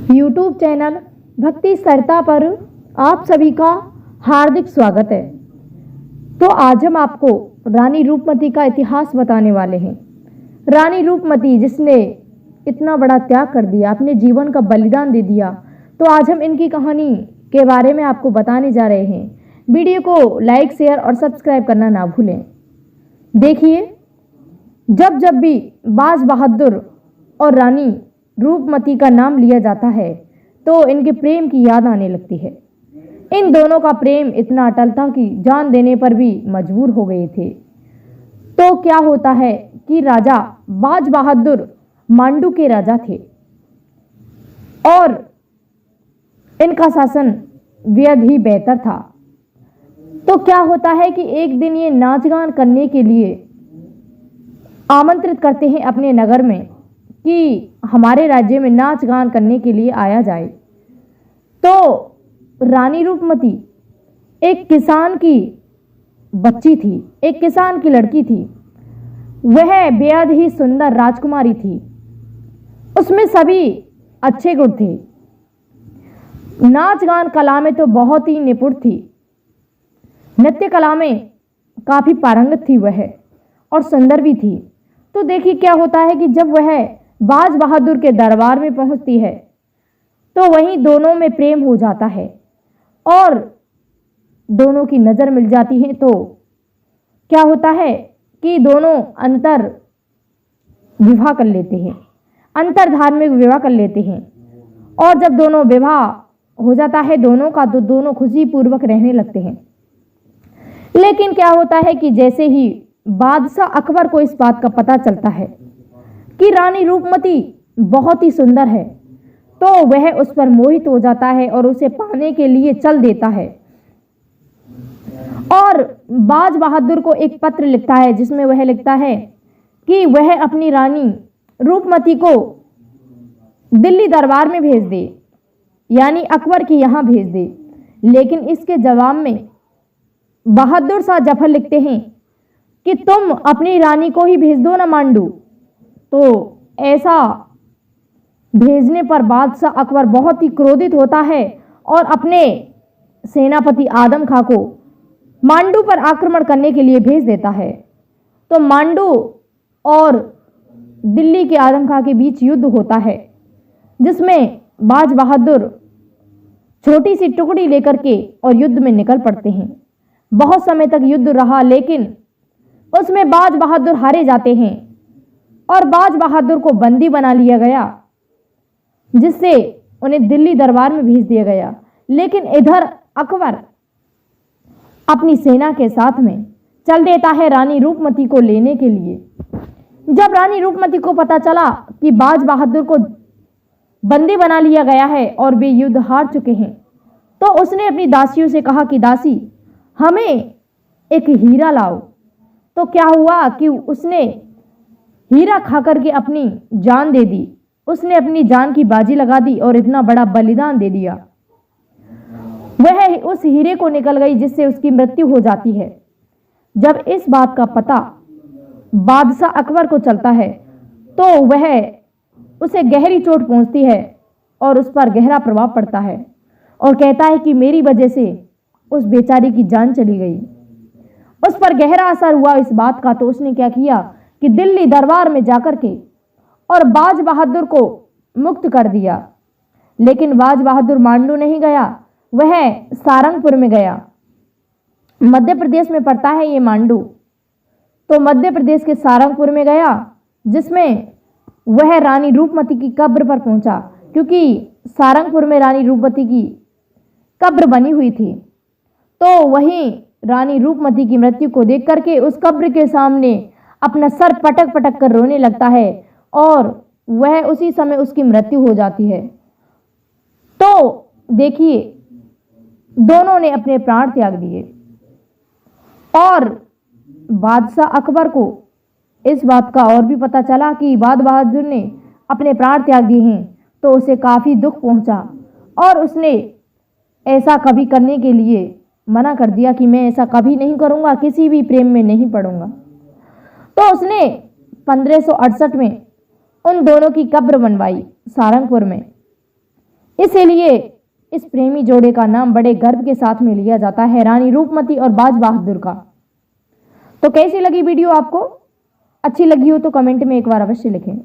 YouTube channel भक्ति सरिता पर आप सभी का हार्दिक स्वागत है। तो आज हम आपको रानी रूपमती का इतिहास बताने वाले हैं। रानी रूपमती जिसने इतना बड़ा त्याग कर दिया, अपने जीवन का बलिदान दे दिया, तो आज हम इनकी कहानी के बारे में आपको बताने जा रहे हैं। वीडियो को लाइक, शेयर और सब्सक्राइब करना ना भूलें। देखिए, जब जब भी बाज बहादुर और रानी रूपमती का नाम लिया जाता है तो इनके प्रेम की याद आने लगती है। इन दोनों का प्रेम इतना अटल था कि जान देने पर भी मजबूर हो गए थे। तो क्या होता है कि राजा बाज बहादुर मांडू के राजा थे और इनका शासन बेहद ही बेहतर था। तो क्या होता है कि एक दिन ये नाच गान करने के लिए आमंत्रित करते हैं अपने नगर में कि हमारे राज्य में नाच गान करने के लिए आया जाए। तो रानी रूपमती एक किसान की बच्ची थी, एक किसान की लड़की थी। वह बेहद ही सुंदर राजकुमारी थी। उसमें सभी अच्छे गुण थे। नाच गान कला में तो बहुत ही निपुण थी। नृत्य कला में काफ़ी पारंगत थी वह और सुंदर भी थी। तो देखिए क्या होता है कि जब वह बाज बहादुर के दरबार में पहुंचती है तो वहीं दोनों में प्रेम हो जाता है और दोनों की नज़र मिल जाती है। तो क्या होता है कि दोनों अंतर विवाह कर लेते हैं, अंतर धार्मिक विवाह कर लेते हैं। और जब दोनों विवाह हो जाता है दोनों का, तो दोनों खुशी पूर्वक रहने लगते हैं। लेकिन क्या होता है कि जैसे ही बादशाह अकबर को इस बात का पता चलता है कि रानी रूपमती बहुत ही सुंदर है, तो वह उस पर मोहित हो जाता है और उसे पाने के लिए चल देता है और बाज बहादुर को एक पत्र लिखता है जिसमें वह लिखता है कि वह अपनी रानी रूपमती को दिल्ली दरबार में भेज दे, यानी अकबर के यहाँ भेज दे। लेकिन इसके जवाब में बहादुर शाह जफर लिखते हैं कि तुम अपनी रानी को ही भेज दो ना मांडू। तो ऐसा भेजने पर बादशाह अकबर बहुत ही क्रोधित होता है और अपने सेनापति आदम खां को मांडू पर आक्रमण करने के लिए भेज देता है। तो मांडू और दिल्ली के आदम खां के बीच युद्ध होता है जिसमें बाज बहादुर छोटी सी टुकड़ी लेकर के और युद्ध में निकल पड़ते हैं। बहुत समय तक युद्ध रहा लेकिन उसमें बाज बहादुर हारे जाते हैं और बाज बहादुर को बंदी बना लिया गया, जिससे उन्हें दिल्ली दरबार में भेज दिया गया। लेकिन इधर अकबर अपनी सेना के साथ में चल देता है रानी रूपमती को लेने के लिए। जब रानी रूपमती को पता चला कि बाज बहादुर को बंदी बना लिया गया है और वे युद्ध हार चुके हैं, तो उसने अपनी दासियों से कहा कि दासी हमें एक हीरा लाओ। तो क्या हुआ कि उसने हीरा खा करके अपनी जान दे दी। उसने अपनी जान की बाजी लगा दी और इतना बड़ा बलिदान दे दिया। वह उस हीरे को निकल गई जिससे उसकी मृत्यु हो जाती है। जब इस बात का पता बादशाह अकबर को चलता है तो वह उसे गहरी चोट पहुंचती है और उस पर गहरा प्रभाव पड़ता है और कहता है कि मेरी वजह से उस बेचारी की जान चली गई। उस पर गहरा असर हुआ इस बात का। तो उसने क्या किया कि दिल्ली दरबार में जाकर के और बाज बहादुर को मुक्त कर दिया। लेकिन बाज बहादुर मांडू नहीं गया, वह सारंगपुर में गया। मध्य प्रदेश में पड़ता है ये मांडू। तो मध्य प्रदेश के सारंगपुर में गया जिसमें वह रानी रूपमती की कब्र पर पहुंचा, क्योंकि सारंगपुर में रानी रूपमती की कब्र बनी हुई थी। तो वहीं रानी रूपमती की मृत्यु को देख करके उस कब्र के सामने अपना सर पटक पटक कर रोने लगता है और वह उसी समय उसकी मृत्यु हो जाती है। तो देखिए दोनों ने अपने प्राण त्याग दिए और बादशाह अकबर को इस बात का और भी पता चला कि बाज बहादुर ने अपने प्राण त्याग दिए हैं, तो उसे काफ़ी दुख पहुंचा और उसने ऐसा कभी करने के लिए मना कर दिया कि मैं ऐसा कभी नहीं करूंगा, किसी भी प्रेम में नहीं पड़ूंगा। तो उसने 1568 में उन दोनों की कब्र बनवाई सारंगपुर में। इसीलिए इस प्रेमी जोड़े का नाम बड़े गर्व के साथ में लिया जाता है, रानी रूपमती और बाज बहादुर का। तो कैसी लगी वीडियो आपको? अच्छी लगी हो तो कमेंट में एक बार अवश्य लिखें।